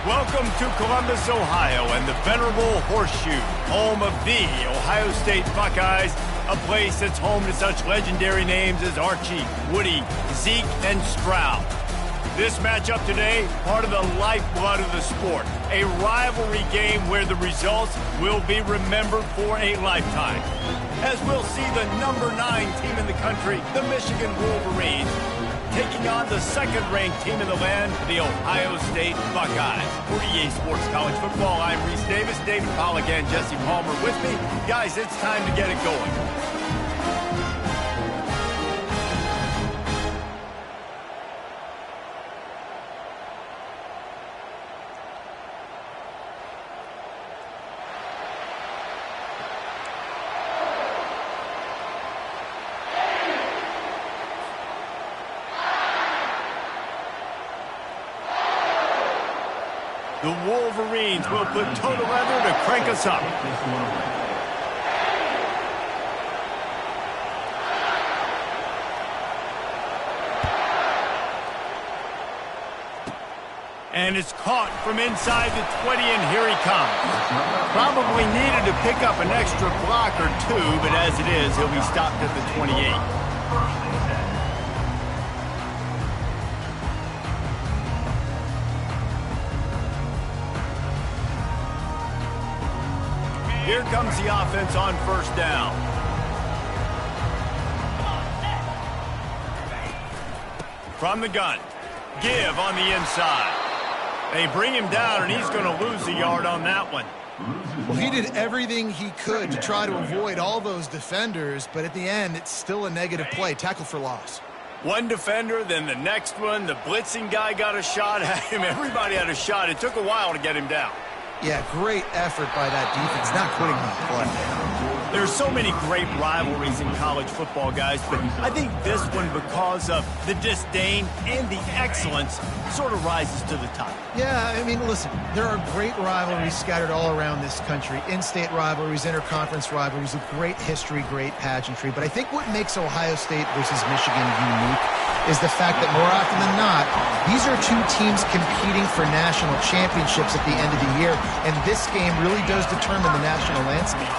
Welcome to Columbus, Ohio, and the venerable Horseshoe, home of the Ohio State Buckeyes, a place that's home to such legendary names as Archie, Woody, Zeke, and Stroud. This matchup today, part of the lifeblood of the sport, a rivalry game where the results will be remembered for a lifetime. As we'll see the number 9 team in the country, the Michigan Wolverines, taking on the second-ranked team in the land, the Ohio State Buckeyes. For EA Sports College Football, I'm Reese Davis, David Pollack, and Jesse Palmer with me. Guys, it's time to get it going. The Wolverines will put toe to leather to crank us up. And it's caught from inside the 20, and here he comes. Probably needed to pick up an extra block or two, but as it is, he'll be stopped at the 28. Here comes the offense on first down. From the gun. Give on the inside. They bring him down, and he's going to lose a yard on that one. Well, he did everything he could to try to avoid all those defenders, but at the end, it's still a negative play. Tackle for loss. One defender, then the next one. The blitzing guy got a shot at him. Everybody had a shot. It took a while to get him down. Yeah, great effort by that defense, not quitting on the play. There's so many great rivalries in college football, guys, but I think this one, because of the disdain and the excellence, sort of rises to the top. Yeah, I mean, listen, there are great rivalries scattered all around this country. In-state rivalries, interconference rivalries, with great history, great pageantry. But I think what makes Ohio State versus Michigan unique is the fact that more often than not, these are two teams competing for national championships at the end of the year, and this game really does determine the national landscape.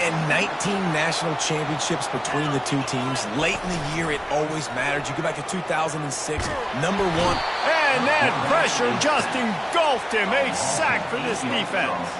And 19 national championships between the two teams. Late in the year, it always mattered. You go back to 2006, number 1. And that pressure just engulfed him. A sack for this defense.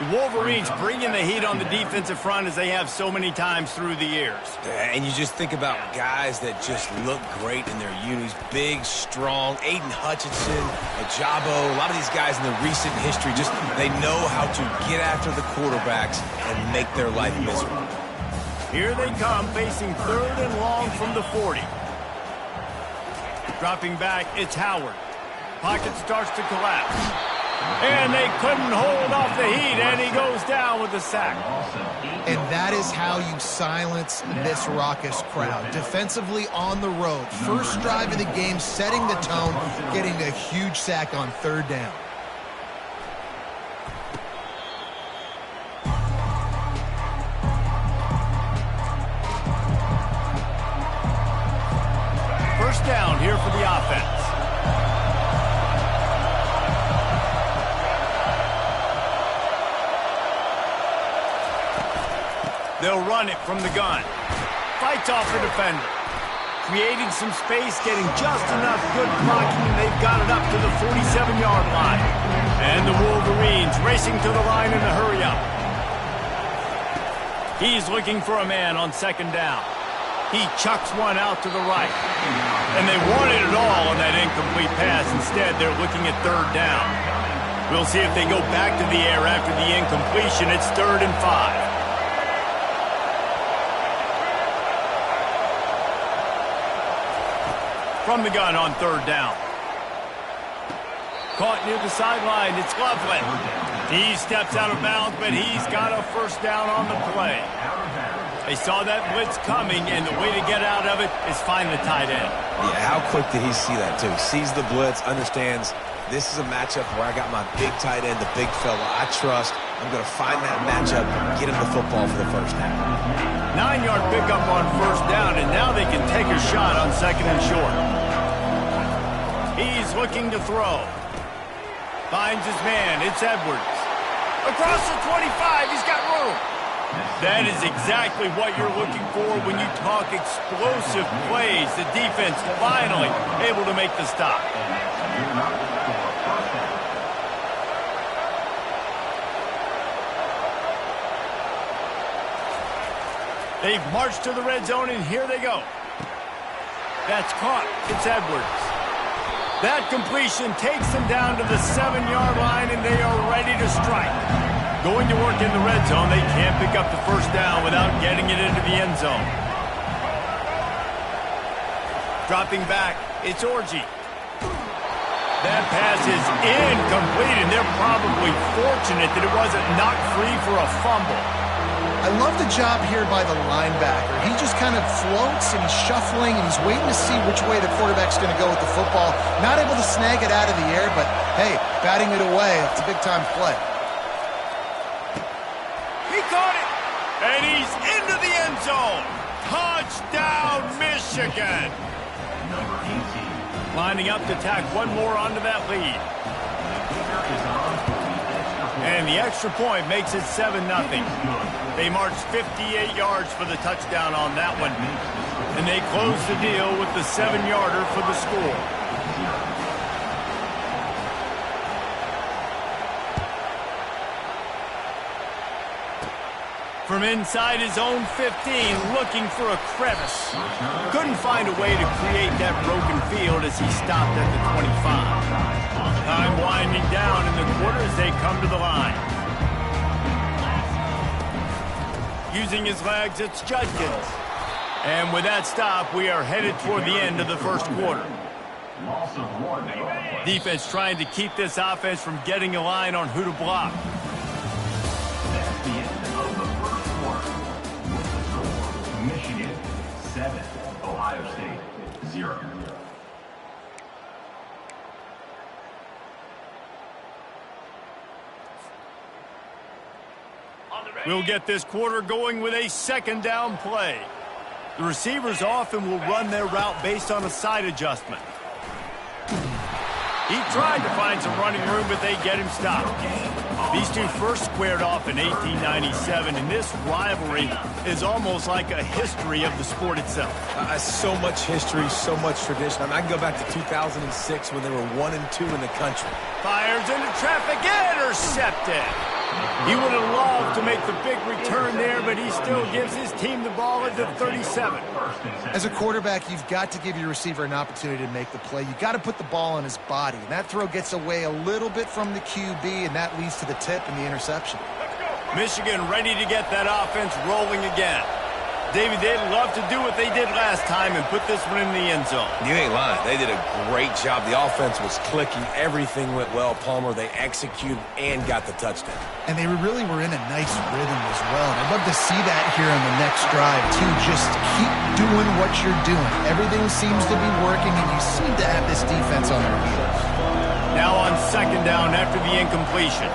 The Wolverines bringing the heat on the defensive front as they have so many times through the years. And you just think about guys that just look great in their unis. Big, strong, Aiden Hutchinson, Ajabo, a lot of these guys in the recent history, just they know how to get after the quarterbacks and make their life miserable. Here they come, facing 3rd and long from the 40. Dropping back, it's Howard. Pocket starts to collapse. And they couldn't hold off the heat, and he goes down with a sack. And that is how you silence this raucous crowd. Defensively on the road. First drive of the game, setting the tone, getting a huge sack on 3rd down. First down here for the offense. They'll run it from the gun. Fights off the defender. Creating some space, getting just enough good blocking, and they've got it up to the 47-yard line. And the Wolverines racing to the line in a hurry-up. He's looking for a man on 2nd down. He chucks one out to the right. And they wanted it all on that incomplete pass. Instead, they're looking at 3rd down. We'll see if they go back to the air after the incompletion. It's 3rd and 5. From the gun on 3rd down. Caught near the sideline. It's Loveland. He steps out of bounds, but he's got a first down on the play. They saw that blitz coming, and the way to get out of it is find the tight end. Yeah, how quick did he see that, too? Sees the blitz, understands this is a matchup where I got my big tight end, the big fella I trust. I'm going to find that matchup, get him the football for the first down. 9-yard pickup on first down, and now they can take a shot on 2nd and short. He's looking to throw. Finds his man. It's Edwards. Across the 25. He's got room. That is exactly what you're looking for when you talk explosive plays. The defense finally able to make the stop. They've marched to the red zone, and here they go. That's caught. It's Edwards. That completion takes them down to the 7-yard line, and they are ready to strike. Going to work in the red zone, they can't pick up the first down without getting it into the end zone. Dropping back, it's Orji. That pass is incomplete, and they're probably fortunate that it wasn't knocked free for a fumble. I love the job here by the linebacker. He just kind of floats, and he's shuffling, and he's waiting to see which way the quarterback's going to go with the football. Not able to snag it out of the air, but, hey, batting it away, it's a big-time play. He caught it, and he's into the end zone. Touchdown, Michigan. Lining up to tack one more onto that lead. And the extra point makes it 7-0. They marched 58 yards for the touchdown on that one. And they close the deal with the 7-yarder for the score. From inside his own 15, looking for a crevice. Couldn't find a way to create that broken field as he stopped at the 25. Time winding down in the quarter as they come to the line. Using his legs, it's Judkins. And with that stop, we are headed toward the end of the first quarter. Defense trying to keep this offense from getting a line on who to block. That's the end of the first quarter. With the score, Michigan 7, Ohio State 0. We'll get this quarter going with a second down play. The receivers often will run their route based on a side adjustment. He tried to find some running room, but they get him stopped. These two first squared off in 1897, and this rivalry is almost like a history of the sport itself. So much history, so much tradition. I mean, I can go back to 2006 when they were 1-2 in the country. Fires into traffic, intercepted. He would have loved to make the big return there, but he still gives his team the ball at the 37. As a quarterback, you've got to give your receiver an opportunity to make the play. You've got to put the ball on his body. And that throw gets away a little bit from the QB, and that leads to the tip and the interception. Michigan ready to get that offense rolling again. David, they'd love to do what they did last time and put this one in the end zone. You ain't lying. They did a great job. The offense was clicking. Everything went well. Palmer, they executed and got the touchdown. And they really were in a nice rhythm as well. And I'd love to see that here on the next drive, too. Just keep doing what you're doing. Everything seems to be working, and you seem to have this defense on their heels. Now on second down after the incompletion.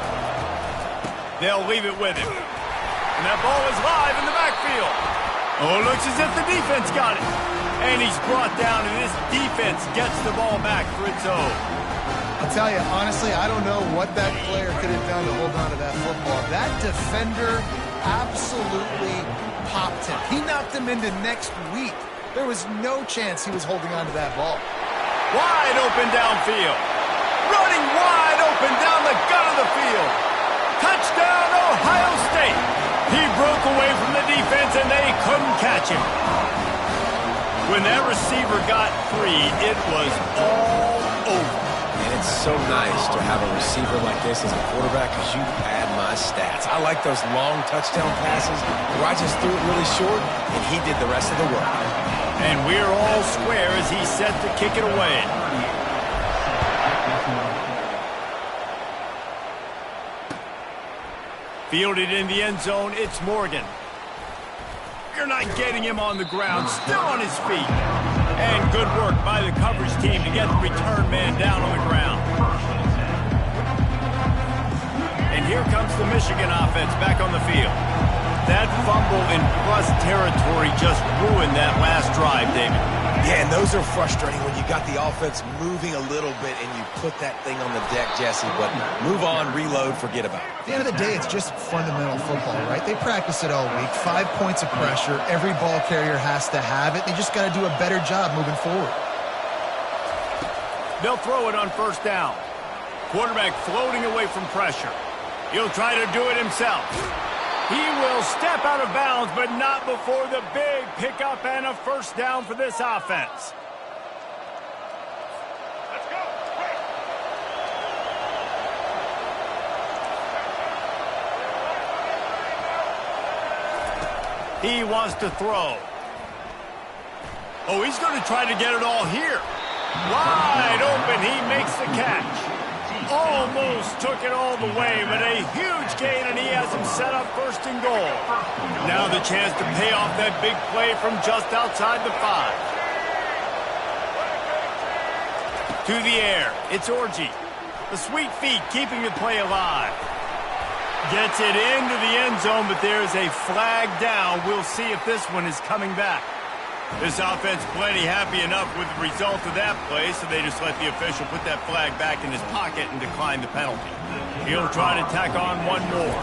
They'll leave it with him. And that ball is live in the backfield. Oh, looks as if the defense got it. And he's brought down, and this defense gets the ball back for its own. I'll tell you, honestly, I don't know what that player could have done to hold on to that football. That defender absolutely popped him. He knocked him into next week. There was no chance he was holding on to that ball. Wide open downfield. Running wide open down the gut of the field. Touchdown, Ohio State. He broke away from the defense, and they couldn't catch him. When that receiver got free, it was all over. And it's so nice to have a receiver like this as a quarterback because you pad my stats. I like those long touchdown passes where I just threw it really short, and he did the rest of the work. And we're all square as he's set to kick it away. Fielded in the end zone, it's Morgan. You're not getting him on the ground, still on his feet. And good work by the coverage team to get the return man down on the ground. And here comes the Michigan offense back on the field. That fumble in plus territory just ruined that last drive, David. Yeah, and those are frustrating when you got the offense moving a little bit and you put that thing on the deck, Jesse, but move on, reload, forget about it. At the end of the day, it's just fundamental football, right? They practice it all week. 5 points of pressure. Every ball carrier has to have it. They just got to do a better job moving forward. They'll throw it on first down. Quarterback floating away from pressure. He'll try to do it himself. He will step out of bounds, but not before the big pickup and a first down for this offense. Let's go. He wants to throw. Oh, he's going to try to get it all here. Wide open, he makes the catch. Almost took it all the way, but a huge gain, and he has him set up first and goal. Now the chance to pay off that big play from just outside the 5. To the air, it's Orji. The sweet feet keeping the play alive. Gets it into the end zone, but there's a flag down. We'll see if this one is coming back. This offense plenty happy enough with the result of that play, so they just let the official put that flag back in his pocket and decline the penalty. He'll try to tack on one more.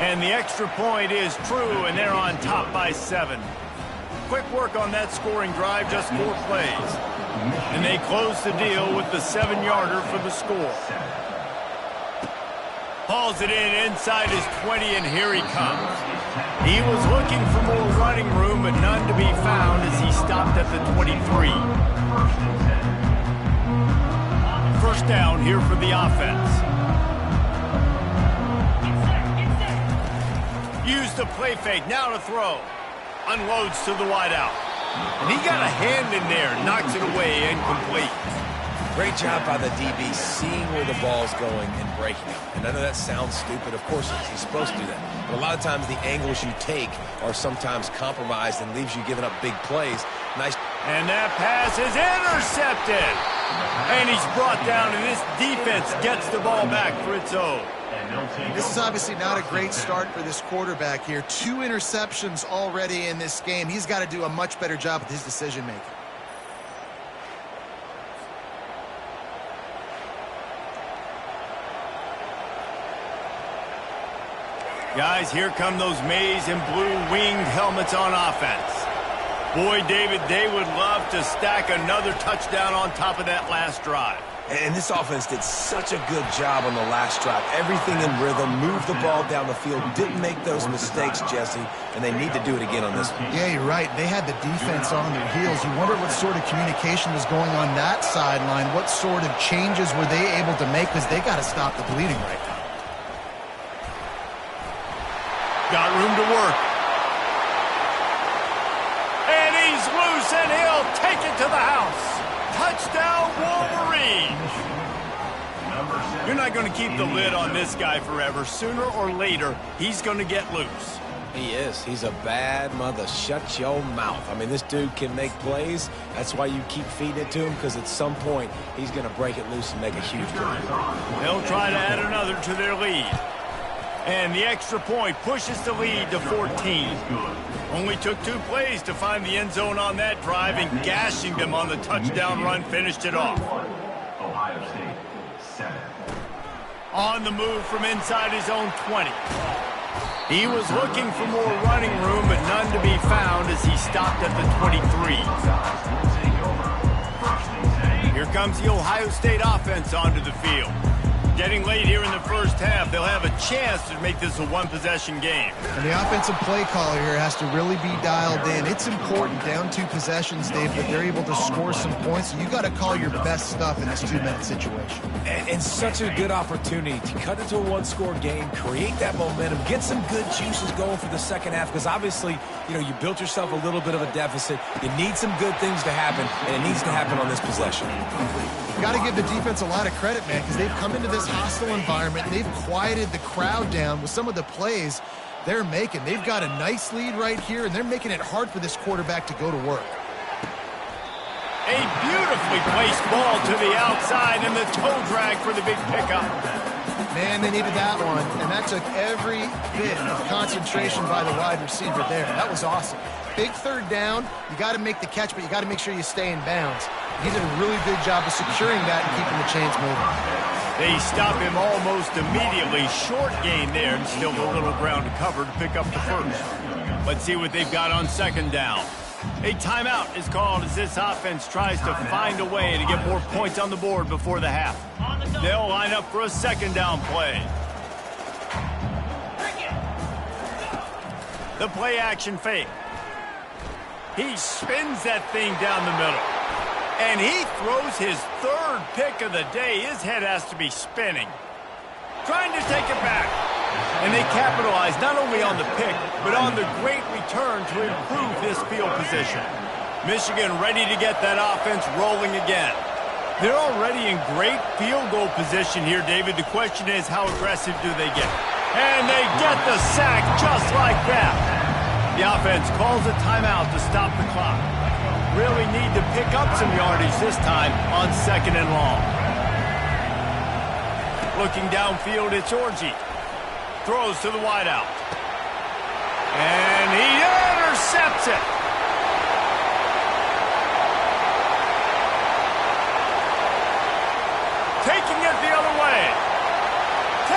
And the extra point is true, and they're on top by 7. Quick work on that scoring drive, just 4 plays. And they close the deal with the 7-yarder for the score. Hauls it in inside his 20, and here he comes. He was looking for more running room, but none to be found as he stopped at the 23. First down here for the offense. Use the play fake, now to throw. Unloads to the wideout. And he got a hand in there, knocks it away, incomplete. Great job by the DB seeing where the ball's going and breaking it. And I know that sounds stupid. Of course, he's supposed to do that. But a lot of times the angles you take are sometimes compromised and leaves you giving up big plays. Nice. And that pass is intercepted. And he's brought down, and this defense gets the ball back for its own. This is obviously not a great start for this quarterback here. 2 interceptions already in this game. He's got to do a much better job with his decision-making. Guys, here come those maize and blue winged helmets on offense. Boy, David, they would love to stack another touchdown on top of that last drive. And this offense did such a good job on the last drive. Everything in rhythm, moved the ball down the field, didn't make those mistakes, Jesse, and they need to do it again on this one. Yeah, you're right. They had the defense on their heels. You wonder what sort of communication was going on that sideline. What sort of changes were they able to make, because they got to stop the bleeding right now. Got room to work. And he's loose, and he'll take it to the house. Touchdown, Wolverine. You're not going to keep the lid on this guy forever. Sooner or later, he's going to get loose. He is. He's a bad mother. Shut your mouth. I mean, this dude can make plays. That's why you keep feeding it to him, because at some point, he's going to break it loose and make a huge play. They'll try to add another to their lead. And the extra point pushes the lead to 14. Only took 2 plays to find the end zone on that drive, and gashing them on the touchdown run finished it off. Ohio State, 7. On the move from inside his own 20. He was looking for more running room, but none to be found as he stopped at the 23. Here comes the Ohio State offense onto the field. Getting late here in the first half, they'll have a chance to make this a 1-possession game. And the offensive play caller here has to really be dialed in. It's important, down 2 possessions, Dave, that they're able to score some points. So you got to call your best stuff in this 2-minute situation. And such a good opportunity to cut into a 1-score game, create that momentum, get some good juices going for the second half, because obviously, you built yourself a little bit of a deficit. You need some good things to happen, and it needs to happen on this possession. Got to give the defense a lot of credit, man, because they've come into this hostile environment. They've quieted the crowd down with some of the plays they're making. They've got a nice lead right here, and they're making it hard for this quarterback to go to work. A beautifully placed ball to the outside, and the toe drag for the big pickup. Man, they needed that one, and that took every bit of concentration by the wide receiver there. That was awesome. Big third down. You got to make the catch, but you got to make sure you stay in bounds. He did a really good job of securing that and keeping the chains moving. They stop him almost immediately. Short gain there, and still a little ground to cover to pick up the first. Let's see what they've got on second down. A timeout is called as this offense tries to find a way to get more points on the board before the half. They'll line up for a second down play. The play action fake. He spins that thing down the middle. And he throws his third pick of the day. His head has to be spinning. Trying to take it back. And they capitalize not only on the pick, but on the great return to improve this field position. Michigan ready to get that offense rolling again. They're already in great field goal position here, David. The question is, how aggressive do they get? And they get the sack just like that. The offense calls a timeout to stop the clock. Really need to pick up some yardage this time on second and long. Looking downfield, it's Orji. Throws to the wideout. And he intercepts it. Taking it the other way. 10.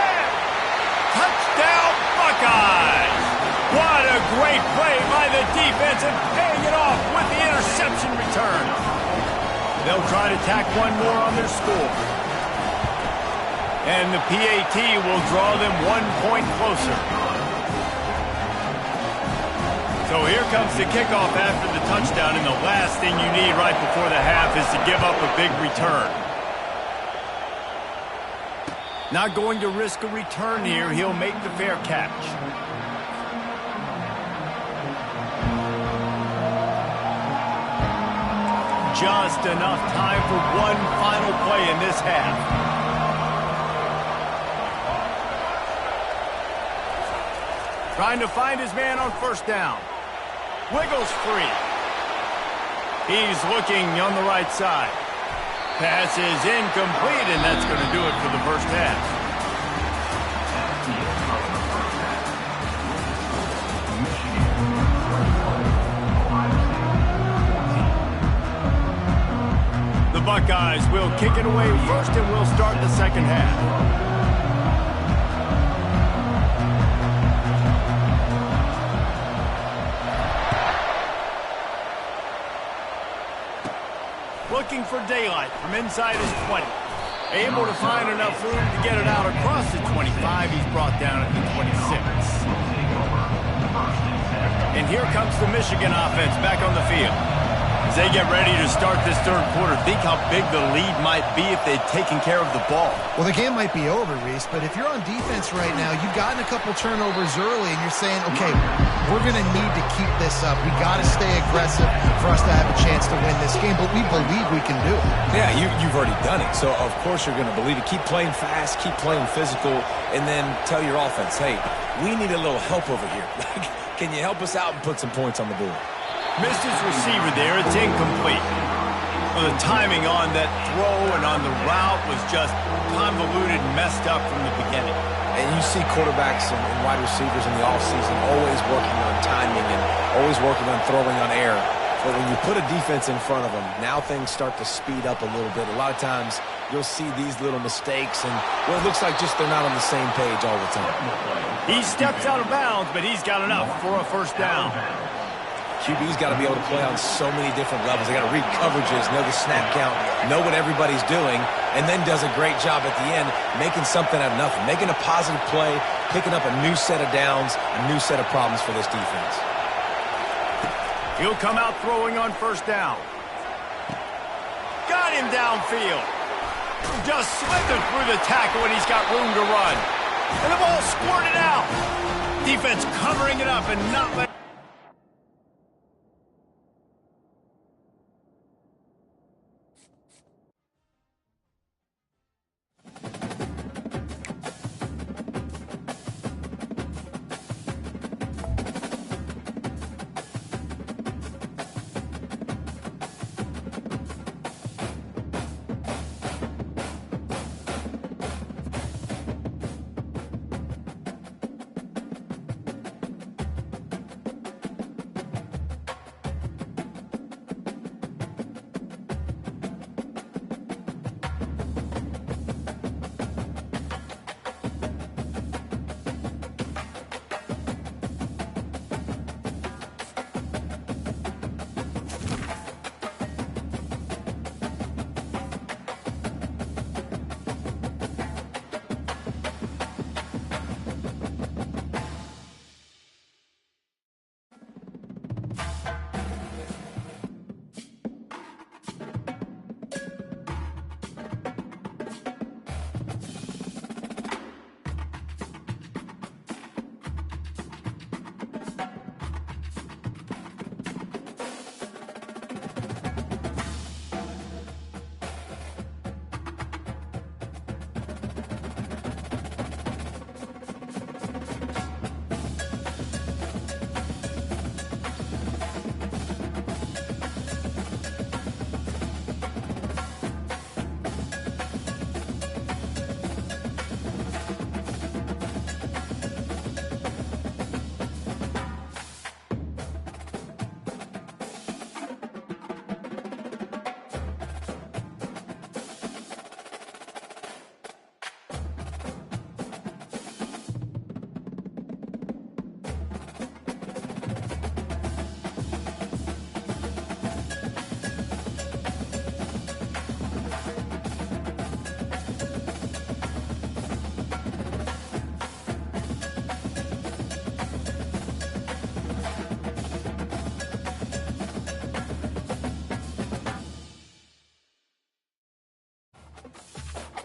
Touchdown, Buckeyes. What a great play by the defense and paying it off with the interception return. They'll try to tack one more on their score. And the PAT will draw them 1 point closer. So here comes the kickoff after the touchdown, and the last thing you need right before the half is to give up a big return. Not going to risk a return here. He'll make the fair catch. Just enough time for one final play in this half. Trying to find his man on first down. Wiggles free. He's looking on the right side. Pass is incomplete, and that's going to do it for the first half. The Buckeyes will kick it away first, and we'll start the second half. Looking for daylight from inside his 20. Able to find enough room to get it out across the 25. He's brought down at the 26. And here comes the Michigan offense back on the field. As they get ready to start this third quarter, think how big the lead might be if they'd taken care of the ball. Well, the game might be over, Reese, but if you're on defense right now, you've gotten a couple turnovers early, and you're saying, okay, we're going to need to keep this up. We got to stay aggressive for us to have a chance to win this game, but we believe we can do it. Yeah, you've already done it, so of course you're going to believe it. Keep playing fast, keep playing physical, and then tell your offense, hey, we need a little help over here. Can you help us out and put some points on the board? Missed his receiver there. It's incomplete. Well, the timing on that throw and on the route was just convoluted and messed up from the beginning. And you see quarterbacks and wide receivers in the offseason always working on timing and always working on throwing on air. But when you put a defense in front of them, now things start to speed up a little bit. A lot of times you'll see these little mistakes, and well, it looks like just they're not on the same page all the time. He steps out of bounds, but he's got enough for a first down. QB's got to be able to play on so many different levels. They got to read coverages, know the snap count, know what everybody's doing, and then does a great job at the end making something out of nothing, making a positive play, picking up a new set of downs, a new set of problems for this defense. He'll come out throwing on first down. Got him downfield. Just slipping through the tackle, and he's got room to run. And the ball squirted out. Defense covering it up and not letting...